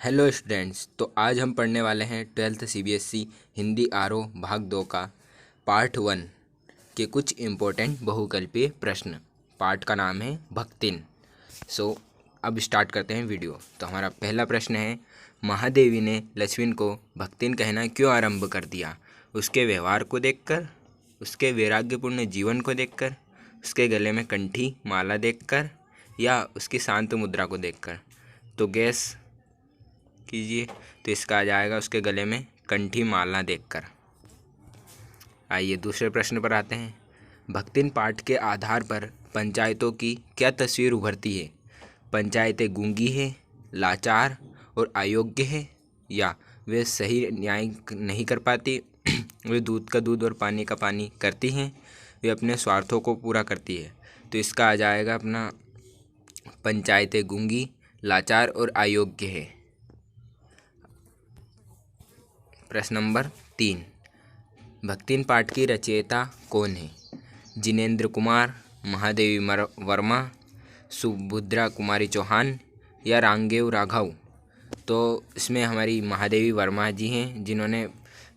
Hello students. तो आज हम पढ़ने वाले हैं 12th CBSE हिंदी आरओ भाग 2 का पार्ट 1 के कुछ इम्पोर्टेंट बहुकल्पीय प्रश्न। पार्ट का नाम है भक्तिन। अब स्टार्ट करते हैं वीडियो। तो हमारा पहला प्रश्न है, महादेवी ने लक्ष्मण को भक्तिन कहना क्यों आरंभ कर दिया? उसके व्यवहार को देखकर, उसके वैराग्यपूर्ण जीवन को देखकर, उसके गले में कंठी माला देखकर, या उसकी शांत मुद्रा को देखकर? तो गैस कीजिए। तो इसका आ जाएगा उसके गले में कंठी माला देखकर। आइए दूसरे प्रश्न पर आते हैं। भक्तिन पाठ के आधार पर पंचायतों की क्या तस्वीर उभरती है? पंचायतें गूंगी है, लाचार और अयोग्य है, या वे सही न्याय नहीं कर पाती, वे दूध का दूध और पानी का पानी करती हैं, वे अपने स्वार्थों को पूरा करती है? तो इसका आ जाएगा अपना पंचायतें गूंगी, लाचार और अयोग्य है। प्रश्न नंबर 3, भक्तिन पाठ की रचयिता कौन है? जिनेंद्र कुमार, महादेवी वर्मा, सुभद्रा कुमारी चौहान, या रांगेव राघव? तो इसमें हमारी महादेवी वर्मा जी हैं,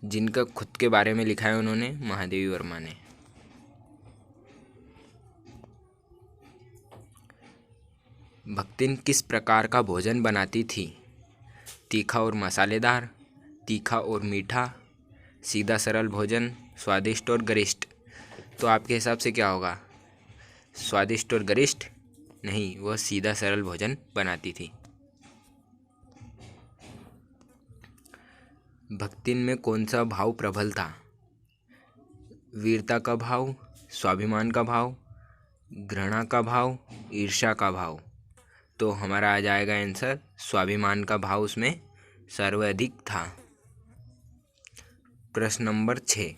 जिनका खुद के बारे में लिखा है उन्होंने, महादेवी वर्मा ने। भक्तिन किस प्रकार का भोजन बनाती थी? तीखा और मसालेदार, तीखा और मीठा, सीधा सरल भोजन, स्वादिष्ट और गरिष्ठ? तो आपके हिसाब से क्या होगा? स्वादिष्ट और गरिष्ठ नहीं, वह सीधा सरल भोजन बनाती थी। भक्तिन में कौन सा भाव प्रबल था? वीरता का भाव, स्वाभिमान का भाव, घृणा का भाव, ईर्ष्या का भाव? तो हमारा आ जाएगा आंसर स्वाभिमान का भाव उसमें सर्वाधिक था। प्रश्न नंबर 6,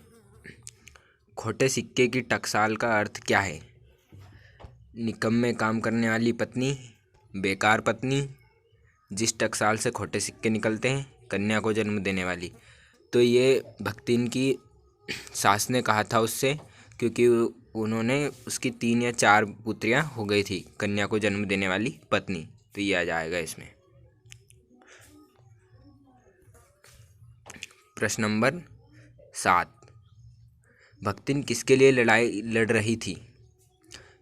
खोटे सिक्के की टकसाल का अर्थ क्या है? निकम्मे काम करने वाली पत्नी, बेकार पत्नी, जिस टकसाल से खोटे सिक्के निकलते हैं, कन्या को जन्म देने वाली? तो ये भक्तिन की सास ने कहा था उससे, क्योंकि उन्होंने उसकी 3 या 4 पुत्रियां हो गई थी, कन्या को जन्म देने वाली पत्नी। तो ये आ जाएगा इसमें। प्रश्न नंबर 7, भक्तिन किसके लिए लड़ाई लड़ रही थी?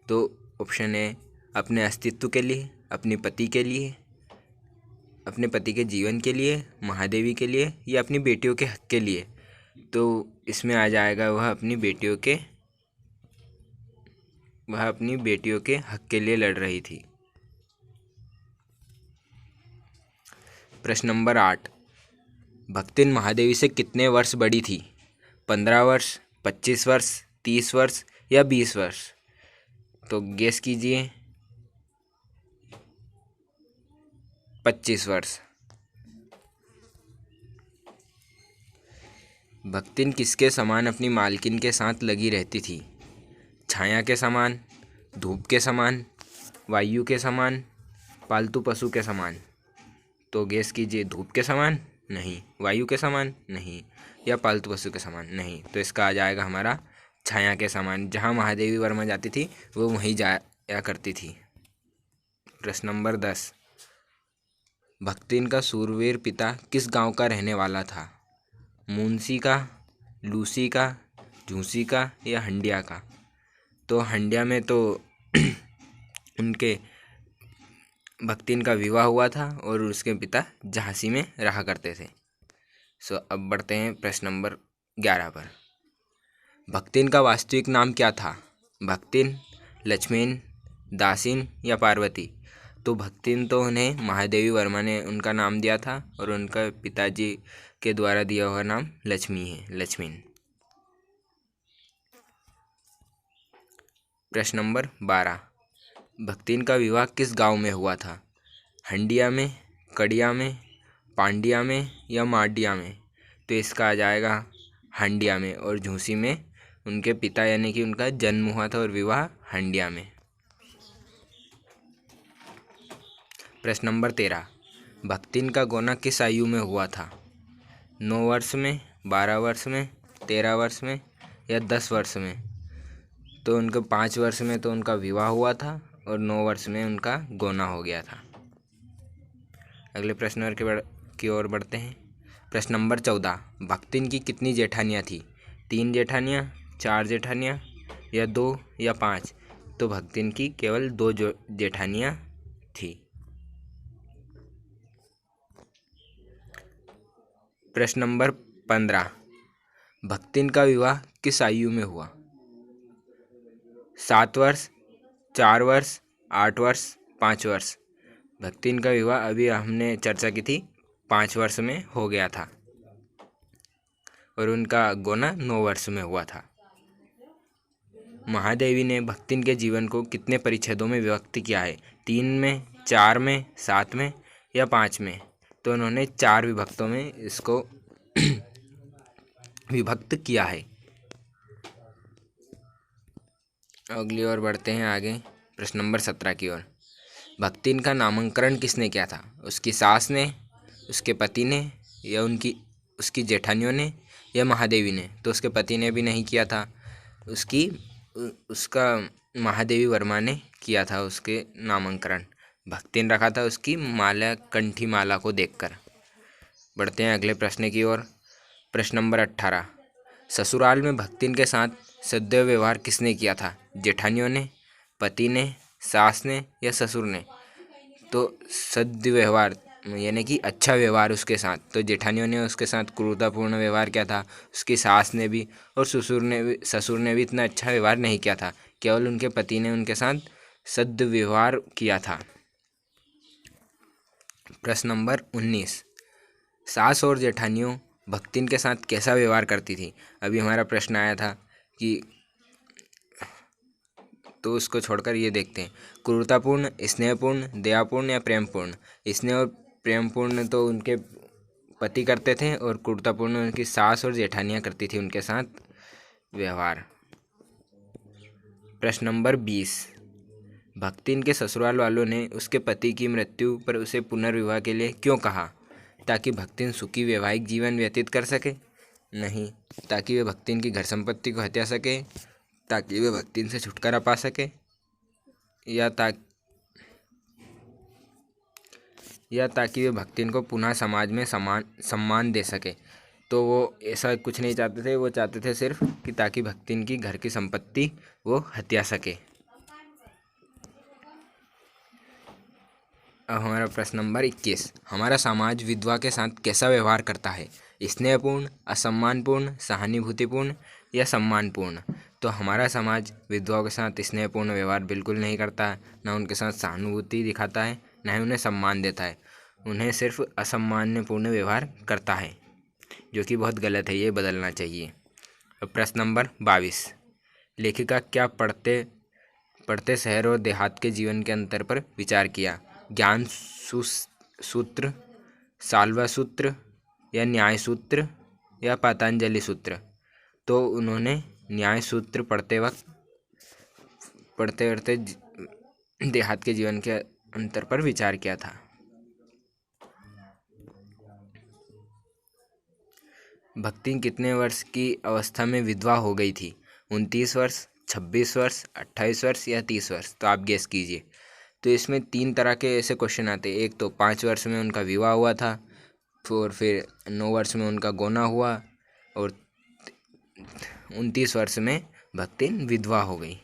तो ऑप्शन है अपने अस्तित्व के लिए, अपने पति के लिए, अपने पति के जीवन के लिए, महादेवी के लिए, या अपनी बेटियों के हक के लिए? तो इसमें आ जाएगा वह अपनी बेटियों के हक के लिए लड़ रही थी। प्रश्न नंबर 8, भक्तिन महादेवी से कितने वर्ष बड़ी थी? 15 वर्ष, 25 वर्ष, 30 वर्ष, या 20 वर्ष? तो गेस कीजिए। 25 वर्ष। भक्तिन किसके समान अपनी मालकिन के साथ लगी रहती थी? छाया के समान, धूप के समान, वायु के समान, पालतू पशु के समान? तो गेस कीजिए। धूप के समान नहीं, वायु के समान नहीं, या पालतू पशु के समान नहीं। तो इसका आ जाएगा हमारा छाया के समान। जहाँ महादेवी वर्मा जाती थी वो वहीं जाया करती थी। प्रश्न नंबर 10, भक्तिन का सूरवीर पिता किस गांव का रहने वाला था? मुंसी का, लूसी का, झूसी का, या हंडिया का? तो हंडिया में तो उनके भक्तिन का विवाह हुआ था और उसके पिता झांसी में रहा करते थे। अब बढ़ते हैं प्रश्न नंबर 11 पर। भक्तिन का वास्तविक नाम क्या था? भक्तिन, लक्ष्मण, दासिन, या पार्वती? तो भक्तिन तो उन्हें महादेवी वर्मा ने उनका नाम दिया था, और उनका पिताजी के द्वारा दिया हुआ नाम लक्ष्मी है, लक्ष्मण। प्रश्न नंबर 12, भक्तिन का विवाह किस गांव में हुआ था? हंडिया में, कड़िया में, पांडिया में, या माडिया में? तो इसका आ जाएगा हंडिया में, और झूसी में उनके पिता यानी कि उनका जन्म हुआ था और विवाह हंडिया में। प्रश्न नंबर 13, भक्तिन का गोना किस आयु में हुआ था? 9 वर्ष में, 12 वर्ष में, 13 वर्ष में, या 10 वर्ष में? तो उनके 5 वर्ष में तो उनका विवाह हुआ था, और 9 वर्ष में उनका गोना हो गया था। अगले प्रश्न की ओर बढ़ते हैं। प्रश्न नंबर 14, भक्तिन की कितनी जेठानियाँ थी? 3 जेठानियाँ, 4 जेठानियाँ या 2 या 5? तो भक्तिन की केवल 2 जेठानियाँ थी। प्रश्न नंबर 15, भक्तिन का विवाह किस आयु में हुआ? 7 वर्ष, 4 वर्ष, 8 वर्ष, 5 वर्ष? भक्तिन का विवाह अभी हमने चर्चा की थी 5 वर्ष में हो गया था और उनका गोना 9 वर्ष में हुआ था। महादेवी ने भक्तिन के जीवन को कितने परिच्छेदों में विभक्त किया है? 3 में, 4 में, 7 में या 5 में? तो उन्होंने 4 विभक्तों में इसको विभक्त किया है। अगली ओर बढ़ते हैं आगे, प्रश्न नंबर 17 की ओर। भक्तिन का नामकरण किसने किया था? उसकी सास ने, उसके पति ने या उसकी जेठानियों ने या महादेवी ने? तो उसके पति ने भी नहीं किया था, उसका महादेवी वर्मा ने किया था उसके नामकरण। भक्तिन रखा था उसकी माला, कंठी माला को देखकर। बढ़ते हैं अगले प्रश्न की ओर। प्रश्न नंबर 18, ससुराल में भक्तिन के साथ सदैव व्यवहार किसने किया था? जेठानियों ने, पति ने, सास ने या ससुर ने? तो सद्य व्यवहार यानी कि अच्छा व्यवहार उसके साथ, तो जेठानियों ने उसके साथ क्रूरतापूर्ण व्यवहार किया था, उसकी सास ने भी, और ससुर ने भी इतना अच्छा व्यवहार नहीं किया था। केवल उनके पति ने उनके साथ सद्य व्यवहार किया था। प्रश्न नंबर 19, सास और जेठानियों भक्तिन के साथ कैसा व्यवहार करती थी? अभी हमारा प्रश्न आया था कि, तो उसको छोड़कर ये देखते हैं, क्रूरतापूर्ण, स्नेहपूर्ण, दयापूर्ण या प्रेमपूर्ण? स्नेह और प्रेमपूर्ण तो उनके पति करते थे और क्रूरतापूर्ण उनकी सास और जेठानियाँ करती थी उनके साथ व्यवहार। प्रश्न नंबर 20, भक्तिन के ससुराल वालों ने उसके पति की मृत्यु पर उसे पुनर्विवाह के लिए क्यों कहा? ताकि भक्तिन सुखी वैवाहिक जीवन व्यतीत कर सके? नहीं, ताकि वे भक्तिन की घर संपत्ति को हत्या सके, ताकि वे भक्तिन से छुटकारा पा सके, या ताकि वे भक्तिन को पुनः समाज में सम्मान दे सके? तो वो ऐसा कुछ नहीं चाहते थे, वो चाहते थे सिर्फ कि ताकि भक्तिन की घर की संपत्ति वो हत्या सके। अब हमारा प्रश्न नंबर 21, हमारा समाज विधवा के साथ कैसा व्यवहार करता है? स्नेहपूर्ण, असम्मानपूर्ण, सहानुभूतिपूर्ण या सम्मानपूर्ण? तो हमारा समाज विधवाओं के साथ स्नेहपूर्ण व्यवहार बिल्कुल नहीं करता है, ना उनके साथ सहानुभूति दिखाता है, ना ही उन्हें सम्मान देता है। उन्हें सिर्फ असम्मानपूर्ण व्यवहार करता है, जो कि बहुत गलत है, ये बदलना चाहिए। अब प्रश्न नंबर 22, लेखिका क्या पढ़ते शहर और देहात के जीवन के अंतर पर विचार किया? ज्ञान सूत्र, साल्वा सूत्र या न्याय सूत्र या पतंजलि सूत्र? तो उन्होंने न्याय सूत्र पढ़ते देहात के जीवन के अंतर पर विचार किया था। भक्तिन कितने वर्ष की अवस्था में विधवा हो गई थी? 29 वर्ष, 26 वर्ष, 28 वर्ष या 30 वर्ष? तो आप गेस कीजिए। तो इसमें 3 तरह के ऐसे क्वेश्चन आते हैं। एक तो 5 वर्ष में उनका विवाह हुआ था, और फिर 9 वर्ष में उनका गोना हुआ, और 29 वर्ष में भक्तिन विधवा हो गई।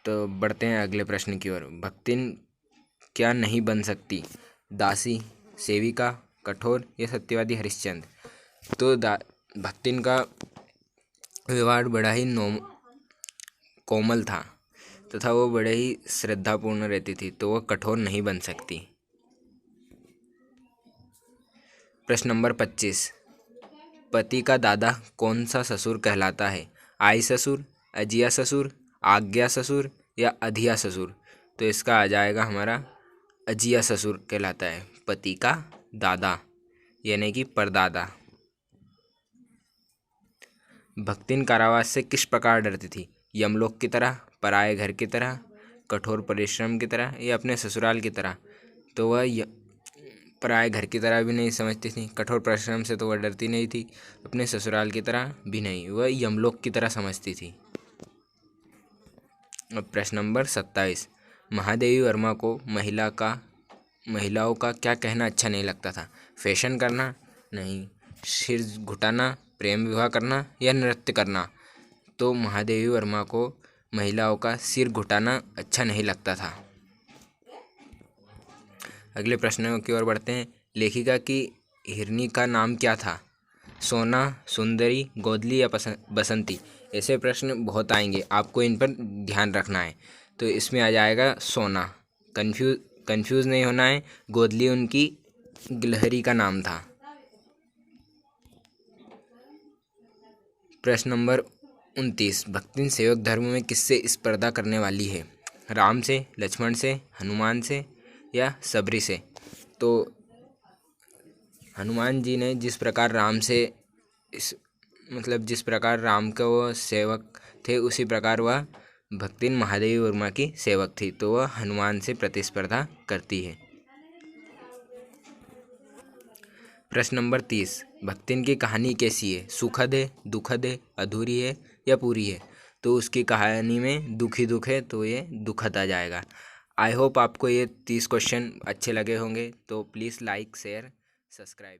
तो बढ़ते हैं अगले प्रश्न की ओर। भक्तिन क्या नहीं बन सकती? दासी, सेविका, कठोर या सत्यवादी हरिश्चंद्र? तो भक्तिन का व्यवहार बड़ा ही कोमल था तथा वो बड़े ही श्रद्धापूर्ण रहती थी, तो वो कठोर नहीं बन सकती। प्रश्न नंबर 25, पति का दादा कौन सा ससुर कहलाता है? आई ससुर, अजिया ससुर, आज्ञा ससुर या अधिया ससुर? तो इसका आ जाएगा हमारा अजिया ससुर कहलाता है, पति का दादा यानी कि परदादा। भक्तिन कारावास से किस प्रकार डरती थी? यमलोक की तरह, पराये घर की तरह, कठोर परिश्रम की तरह या अपने ससुराल की तरह? तो वह पराये घर की तरह भी नहीं समझती थी, कठोर परिश्रम से तो वह डरती नहीं थी, अपने ससुराल की तरह भी नहीं, वह यमलोक की तरह समझती थी। अब प्रश्न नंबर 27, महादेवी वर्मा को महिलाओं का क्या कहना अच्छा नहीं लगता था? फैशन करना? नहीं। सिर घुटाना, प्रेम विवाह करना या नृत्य करना? तो महादेवी वर्मा को महिलाओं का सिर घुटाना अच्छा नहीं लगता था। अगले प्रश्नों की ओर बढ़ते हैं। लेखिका की हिरनी का नाम क्या था? सोना, सुंदरी, गोदली या बसंती? ऐसे प्रश्न बहुत आएंगे, आपको इन पर ध्यान रखना है। तो इसमें आ जाएगा सोना। कंफ्यूज नहीं होना है। गोदली उनकी गिलहरी का नाम था। प्रश्न नंबर 29। भक्तिन सेवक धर्म में किससे स्पर्धा करने वाली है? राम से, लक्ष्मण से, हनुमान से या सबरी से? तो हनुमान जी ने जिस प्रकार राम से जिस प्रकार राम का वो सेवक थे, उसी प्रकार वह भक्तिन महादेवी वर्मा की सेवक थी, तो वह हनुमान से प्रतिस्पर्धा करती है। प्रश्न नंबर 30। भक्तिन की कहानी कैसी है? सुखद है, दुखद है, अधूरी है या पूरी है? तो उसकी कहानी में दुख ही दुख है, तो ये दुखद आ जाएगा। आई होप आपको ये 30 क्वेश्चन अच्छे लगे होंगे। तो प्लीज़ लाइक, शेयर, सब्सक्राइब।